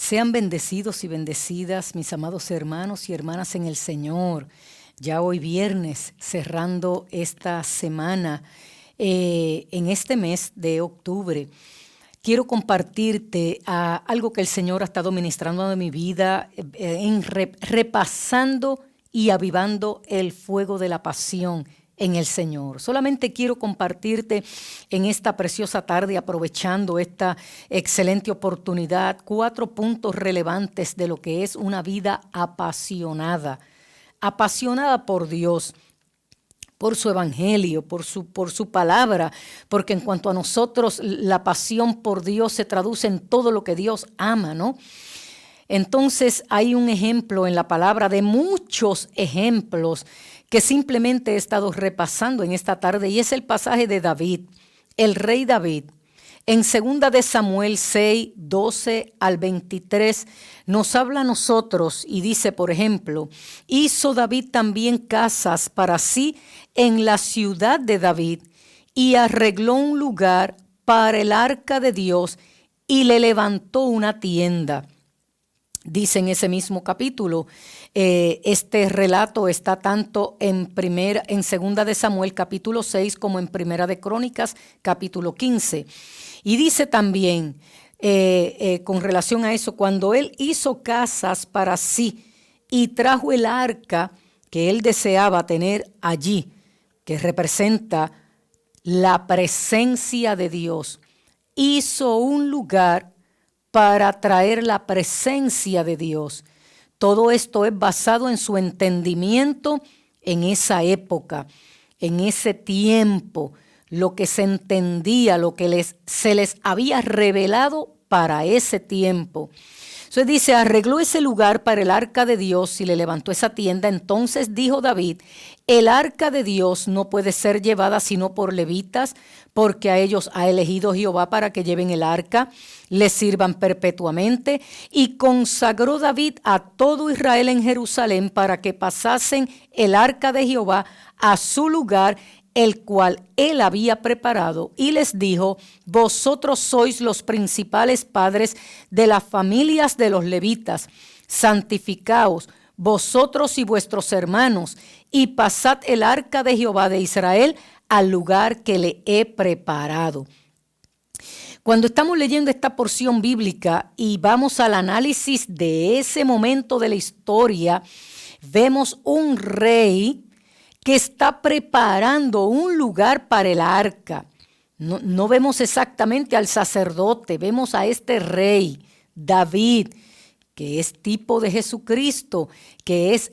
Sean bendecidos y bendecidas mis amados hermanos y hermanas en el Señor. Ya hoy viernes, cerrando esta semana, en este mes de octubre, quiero compartirte algo que el Señor ha estado ministrando en mi vida, repasando y avivando el fuego de la pasión en el Señor. Solamente quiero compartirte en esta preciosa tarde, aprovechando esta excelente oportunidad, 4 puntos relevantes de lo que es una vida apasionada por Dios, por su evangelio, por su palabra, porque en cuanto a nosotros, la pasión por Dios se traduce en todo lo que Dios ama, ¿no? Entonces hay un ejemplo en la palabra, de muchos ejemplos que simplemente he estado repasando en esta tarde, y es el pasaje de David, el rey David. En 2 de Samuel 6, 12 al 23, nos habla a nosotros y dice, por ejemplo, hizo David también casas para sí en la ciudad de David y arregló un lugar para el arca de Dios y le levantó una tienda. Dice en ese mismo capítulo, este relato está tanto en 2 de Samuel capítulo 6 como en 1 de Crónicas capítulo 15. Y dice también, con relación a eso, cuando él hizo casas para sí y trajo el arca que él deseaba tener allí, que representa la presencia de Dios, hizo un lugar para traer la presencia de Dios. Todo esto es basado en su entendimiento en esa época, en ese tiempo, lo que se entendía, lo que se les había revelado para ese tiempo. Entonces dice, arregló ese lugar para el arca de Dios y le levantó esa tienda. Entonces dijo David, el arca de Dios no puede ser llevada sino por levitas, porque a ellos ha elegido Jehová para que lleven el arca, les sirvan perpetuamente. Y consagró David a todo Israel en Jerusalén para que pasasen el arca de Jehová a su lugar, el cual él había preparado, y les dijo, vosotros sois los principales padres de las familias de los levitas, santificaos vosotros y vuestros hermanos, y pasad el arca de Jehová de Israel al lugar que le he preparado. Cuando estamos leyendo esta porción bíblica y vamos al análisis de ese momento de la historia, vemos un rey que está preparando un lugar para el arca. No vemos exactamente al sacerdote, vemos a este rey, David, que es tipo de Jesucristo, que es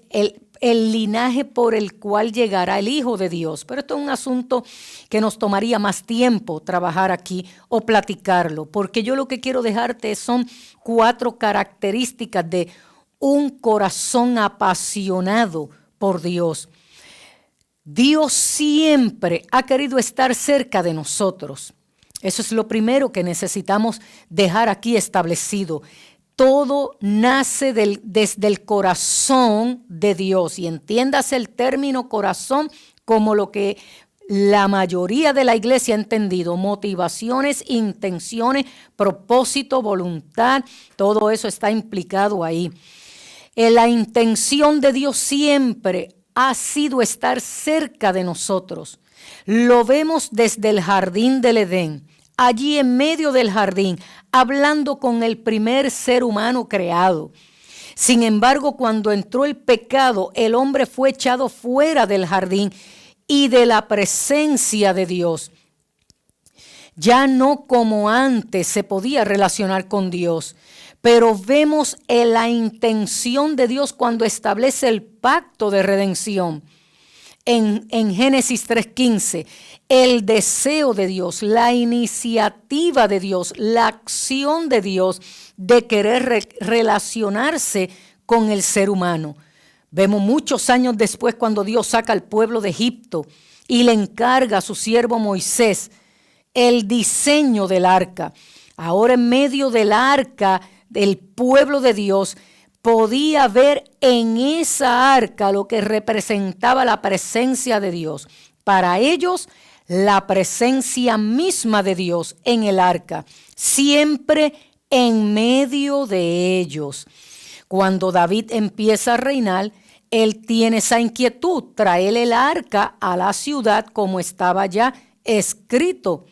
el linaje por el cual llegará el Hijo de Dios. Pero esto es un asunto que nos tomaría más tiempo trabajar aquí o platicarlo, porque yo lo que quiero dejarte son 4 características de un corazón apasionado por Dios. Dios siempre ha querido estar cerca de nosotros. Eso es lo primero que necesitamos dejar aquí establecido. Todo nace desde el corazón de Dios. Y entiéndase el término corazón como lo que la mayoría de la iglesia ha entendido. Motivaciones, intenciones, propósito, voluntad. Todo eso está implicado ahí. La intención de Dios siempre ha sido estar cerca de nosotros. Lo vemos desde el jardín del Edén, allí en medio del jardín, hablando con el primer ser humano creado. Sin embargo, cuando entró el pecado, el hombre fue echado fuera del jardín y de la presencia de Dios. Ya no como antes se podía relacionar con Dios. Pero vemos la intención de Dios cuando establece el pacto de redención. En Génesis 3:15, el deseo de Dios, la iniciativa de Dios, la acción de Dios de querer relacionarse con el ser humano. Vemos muchos años después cuando Dios saca al pueblo de Egipto y le encarga a su siervo Moisés el diseño del arca. Ahora en medio del arca, el pueblo de Dios podía ver en esa arca lo que representaba la presencia de Dios. Para ellos, la presencia misma de Dios en el arca, siempre en medio de ellos. Cuando David empieza a reinar, él tiene esa inquietud, traer el arca a la ciudad como estaba ya escrito.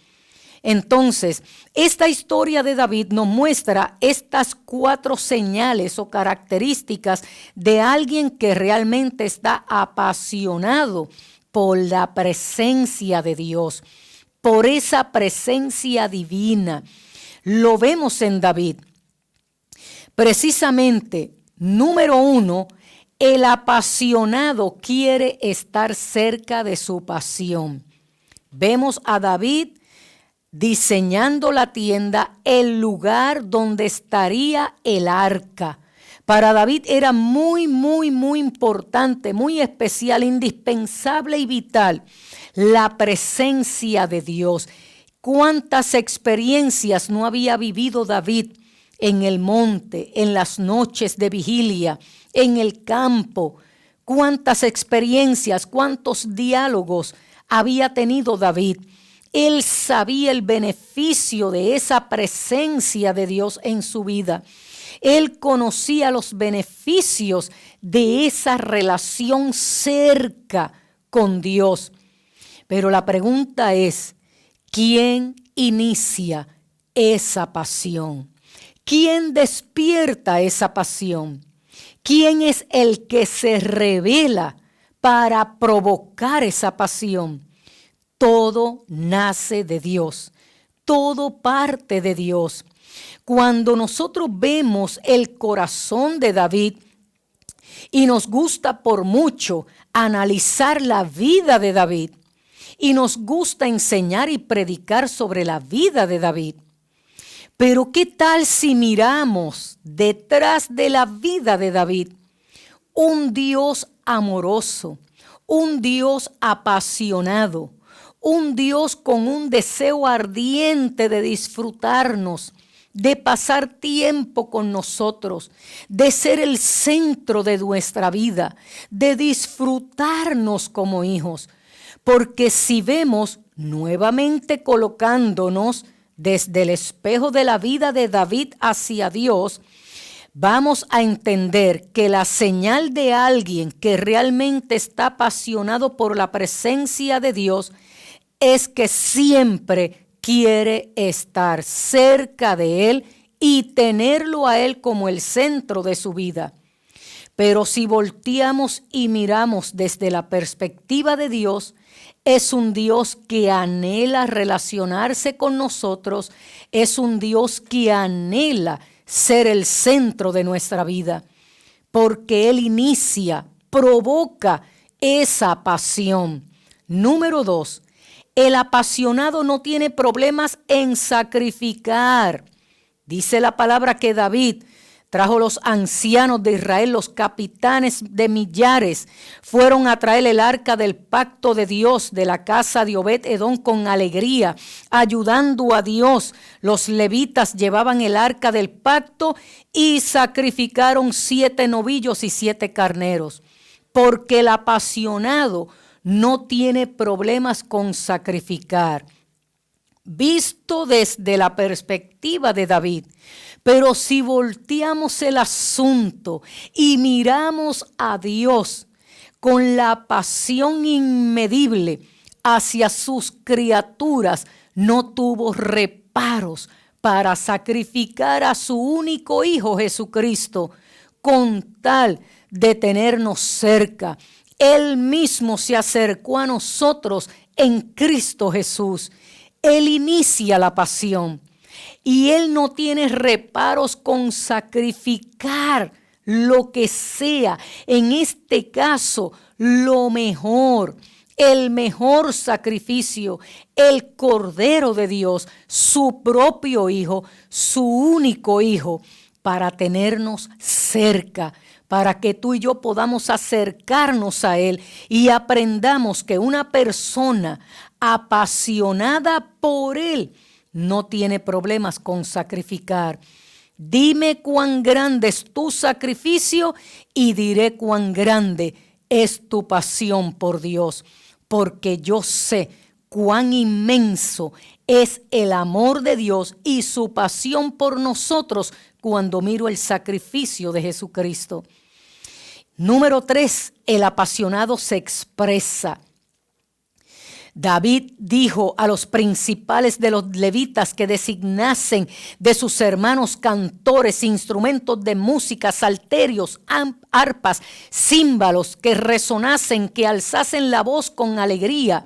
Entonces, esta historia de David nos muestra estas 4 señales o características de alguien que realmente está apasionado por la presencia de Dios, por esa presencia divina. Lo vemos en David. Precisamente, número 1, el apasionado quiere estar cerca de su pasión. Vemos a David diseñando la tienda, el lugar donde estaría el arca. Para David era muy, muy, muy importante, muy especial, indispensable y vital la presencia de Dios. ¿Cuántas experiencias no había vivido David en el monte, en las noches de vigilia, en el campo? ¿Cuántas experiencias, cuántos diálogos había tenido David? Él sabía el beneficio de esa presencia de Dios en su vida. Él conocía los beneficios de esa relación cerca con Dios. Pero la pregunta es, ¿quién inicia esa pasión? ¿Quién despierta esa pasión? ¿Quién es el que se revela para provocar esa pasión? Todo nace de Dios, todo parte de Dios. Cuando nosotros vemos el corazón de David y nos gusta por mucho analizar la vida de David y nos gusta enseñar y predicar sobre la vida de David, pero ¿qué tal si miramos detrás de la vida de David un Dios amoroso, un Dios apasionado, un Dios con un deseo ardiente de disfrutarnos, de pasar tiempo con nosotros, de ser el centro de nuestra vida, de disfrutarnos como hijos? Porque si vemos nuevamente colocándonos desde el espejo de la vida de David hacia Dios, vamos a entender que la señal de alguien que realmente está apasionado por la presencia de Dios es que siempre quiere estar cerca de Él y tenerlo a Él como el centro de su vida. Pero si volteamos y miramos desde la perspectiva de Dios, es un Dios que anhela relacionarse con nosotros, es un Dios que anhela ser el centro de nuestra vida, porque Él inicia, provoca esa pasión. Número 2, el apasionado no tiene problemas en sacrificar. Dice la palabra que David trajo los ancianos de Israel, los capitanes de millares, fueron a traer el arca del pacto de Dios de la casa de Obed-Edom con alegría, ayudando a Dios. Los levitas llevaban el arca del pacto y sacrificaron 7 novillos y 7 carneros, porque el apasionado no tiene problemas con sacrificar. Visto desde la perspectiva de David. Pero si volteamos el asunto y miramos a Dios con la pasión inmedible hacia sus criaturas, no tuvo reparos para sacrificar a su único Hijo Jesucristo con tal de tenernos cerca. Él mismo se acercó a nosotros en Cristo Jesús. Él inicia la pasión y Él no tiene reparos con sacrificar lo que sea. En este caso, lo mejor, el mejor sacrificio, el Cordero de Dios, su propio Hijo, su único Hijo, para tenernos cerca, para que tú y yo podamos acercarnos a Él y aprendamos que una persona apasionada por Él no tiene problemas con sacrificar. Dime cuán grande es tu sacrificio y diré cuán grande es tu pasión por Dios, porque yo sé cuán inmenso es el amor de Dios y su pasión por nosotros cuando miro el sacrificio de Jesucristo. Número 3, el apasionado se expresa. David dijo a los principales de los levitas que designasen de sus hermanos cantores, instrumentos de música, salterios, arpas, címbalos, que resonasen, que alzasen la voz con alegría.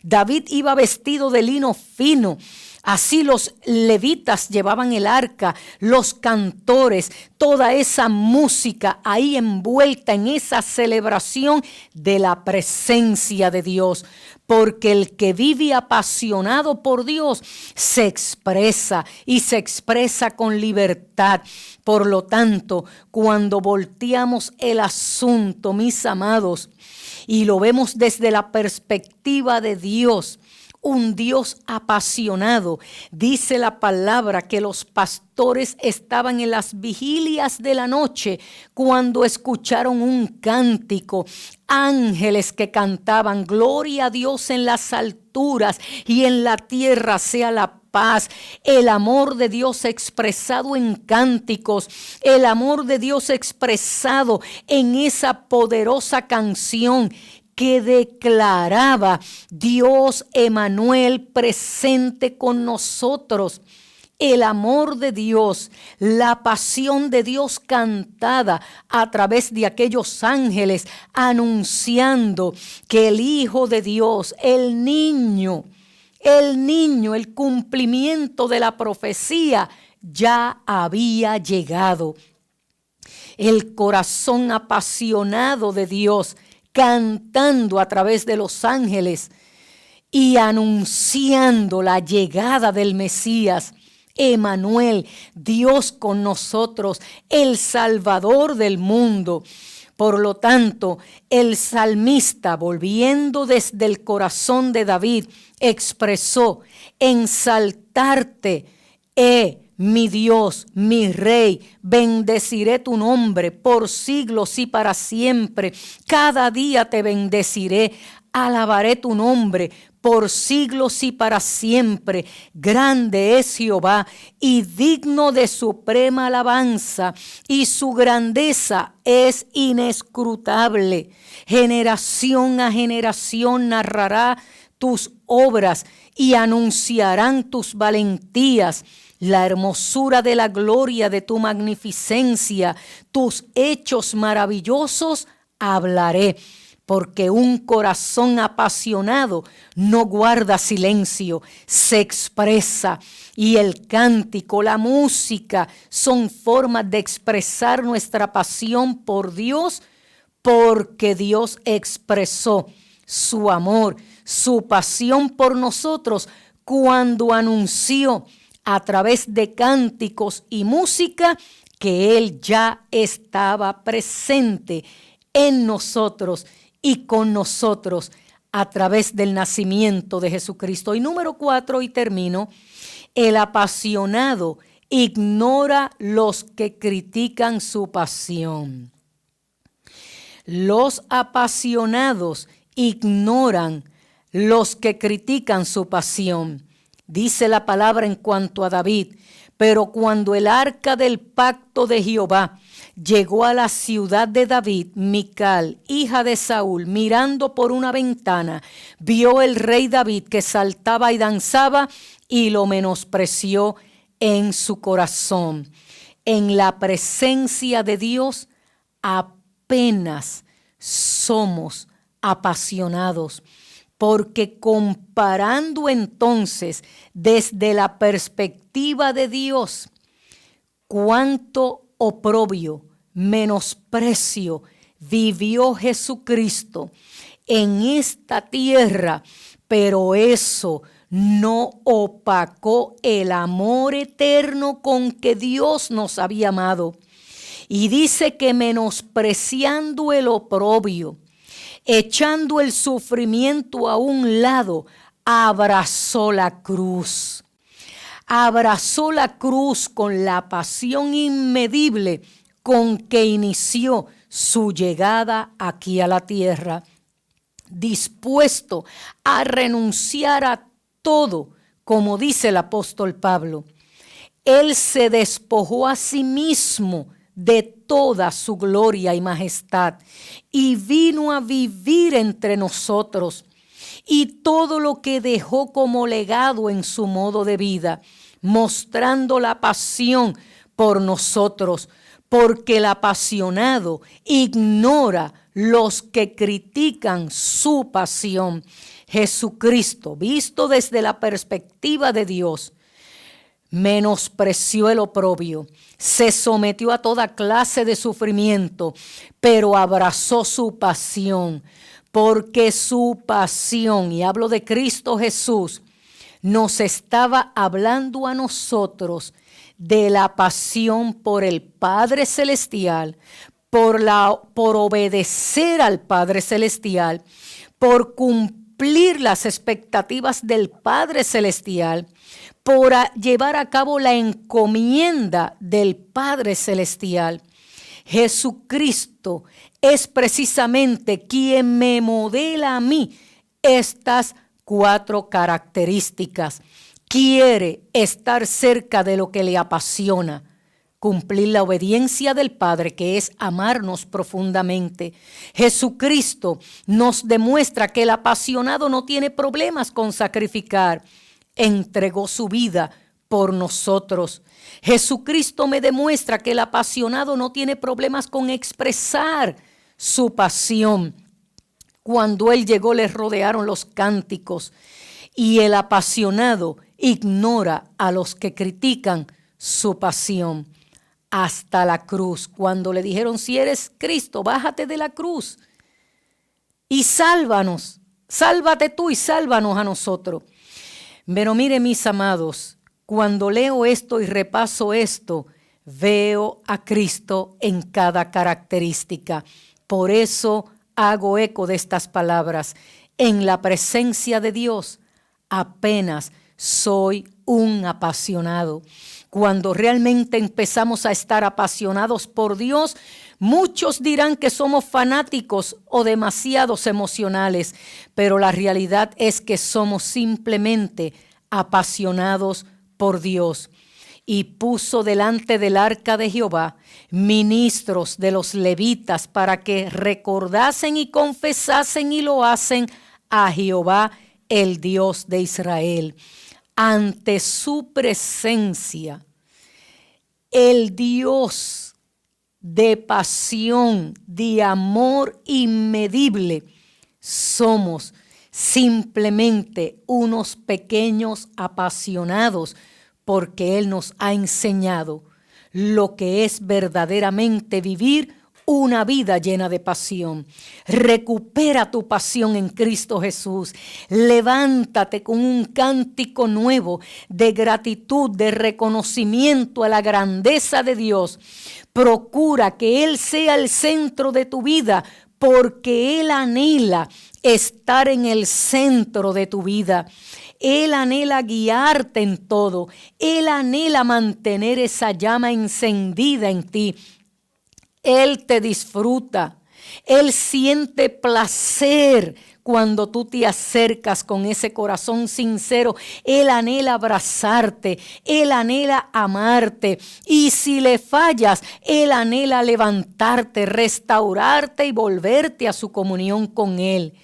David iba vestido de lino fino. Así los levitas llevaban el arca, los cantores, toda esa música ahí envuelta en esa celebración de la presencia de Dios. Porque el que vive apasionado por Dios se expresa y se expresa con libertad. Por lo tanto, cuando volteamos el asunto, mis amados, y lo vemos desde la perspectiva de Dios, un Dios apasionado. Dice la palabra que los pastores estaban en las vigilias de la noche cuando escucharon un cántico, ángeles que cantaban, gloria a Dios en las alturas y en la tierra sea la paz. El amor de Dios expresado en cánticos, el amor de Dios expresado en esa poderosa canción que declaraba Dios Emanuel presente con nosotros. El amor de Dios, la pasión de Dios cantada a través de aquellos ángeles anunciando que el Hijo de Dios, el niño, el cumplimiento de la profecía ya había llegado. El corazón apasionado de Dios cantando a través de los ángeles y anunciando la llegada del Mesías, Emanuel, Dios con nosotros, el Salvador del mundo. Por lo tanto, el salmista, volviendo desde el corazón de David, expresó: ensaltarte, mi Dios, mi Rey, bendeciré tu nombre por siglos y para siempre. Cada día te bendeciré, alabaré tu nombre por siglos y para siempre. Grande es Jehová y digno de suprema alabanza, y su grandeza es inescrutable. Generación a generación narrará tus obras y anunciarán tus valentías. La hermosura de la gloria de tu magnificencia, tus hechos maravillosos hablaré, porque un corazón apasionado no guarda silencio, se expresa. Y el cántico, la música son formas de expresar nuestra pasión por Dios, porque Dios expresó su amor, su pasión por nosotros cuando anunció a través de cánticos y música que Él ya estaba presente en nosotros y con nosotros a través del nacimiento de Jesucristo. Y número 4, y termino, el apasionado ignora los que critican su pasión. Los apasionados ignoran los que critican su pasión. Dice la palabra en cuanto a David: pero cuando el arca del pacto de Jehová llegó a la ciudad de David, Mical, hija de Saúl, mirando por una ventana, vio el rey David que saltaba y danzaba y lo menospreció en su corazón. En la presencia de Dios apenas somos apasionados. Porque comparando entonces desde la perspectiva de Dios, cuánto oprobio, menosprecio vivió Jesucristo en esta tierra, pero eso no opacó el amor eterno con que Dios nos había amado. Y dice que menospreciando el oprobio, echando el sufrimiento a un lado, abrazó la cruz. Abrazó la cruz con la pasión inmedible con que inició su llegada aquí a la tierra. dispuesto a renunciar a todo, como dice el apóstol Pablo. Él se despojó a sí mismo de toda su gloria y majestad y vino a vivir entre nosotros. Y todo lo que dejó como legado en su modo de vida, mostrando la pasión por nosotros, porque el apasionado ignora los que critican su pasión. Jesucristo, visto desde la perspectiva de Dios, menospreció el oprobio, se sometió a toda clase de sufrimiento, pero abrazó su pasión, porque su pasión, y hablo de Cristo Jesús, nos estaba hablando a nosotros de la pasión por el Padre Celestial, por obedecer al Padre Celestial, por cumplir las expectativas del Padre Celestial, por llevar a cabo la encomienda del Padre Celestial. Jesucristo es precisamente quien me modela a mí estas 4 características. Quiere estar cerca de lo que le apasiona, cumplir la obediencia del Padre, que es amarnos profundamente. Jesucristo nos demuestra que el apasionado no tiene problemas con sacrificar. Entregó su vida por nosotros. Jesucristo me demuestra que el apasionado no tiene problemas con expresar su pasión. Cuando Él llegó, les rodearon los cánticos, y el apasionado ignora a los que critican su pasión. Hasta la cruz, cuando le dijeron: si eres Cristo, bájate de la cruz y sálvanos, sálvate tú y sálvanos a nosotros. Pero mire, mis amados, cuando leo esto y repaso esto, veo a Cristo en cada característica. Por eso hago eco de estas palabras. En la presencia de Dios apenas soy un apasionado. Cuando realmente empezamos a estar apasionados por Dios, muchos dirán que somos fanáticos o demasiados emocionales, pero la realidad es que somos simplemente apasionados por Dios. Y puso delante del arca de Jehová ministros de los levitas para que recordasen y confesasen y lo hacen a Jehová, el Dios de Israel. Ante su presencia, el Dios de pasión, de amor inmedible, somos simplemente unos pequeños apasionados, porque Él nos ha enseñado lo que es verdaderamente vivir una vida llena de pasión. Recupera tu pasión en Cristo Jesús. Levántate con un cántico nuevo de gratitud, de reconocimiento a la grandeza de Dios. Procura que Él sea el centro de tu vida, porque Él anhela estar en el centro de tu vida. Él anhela guiarte en todo. Él anhela mantener esa llama encendida en ti. Él te disfruta. Él siente placer cuando tú te acercas con ese corazón sincero. Él anhela abrazarte. Él anhela amarte. Y si le fallas, Él anhela levantarte, restaurarte y volverte a su comunión con Él.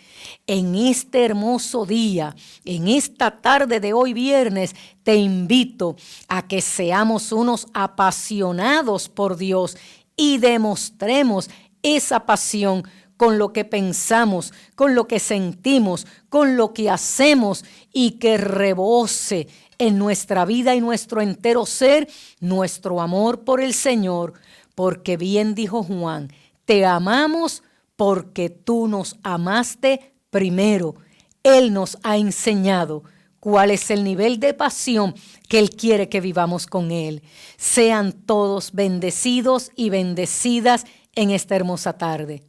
En este hermoso día, en esta tarde de hoy viernes, te invito a que seamos unos apasionados por Dios y demostremos esa pasión con lo que pensamos, con lo que sentimos, con lo que hacemos, y que rebose en nuestra vida y nuestro entero ser nuestro amor por el Señor, porque bien dijo Juan: te amamos porque tú nos amaste primero. Él nos ha enseñado cuál es el nivel de pasión que Él quiere que vivamos con Él. Sean todos bendecidos y bendecidas en esta hermosa tarde.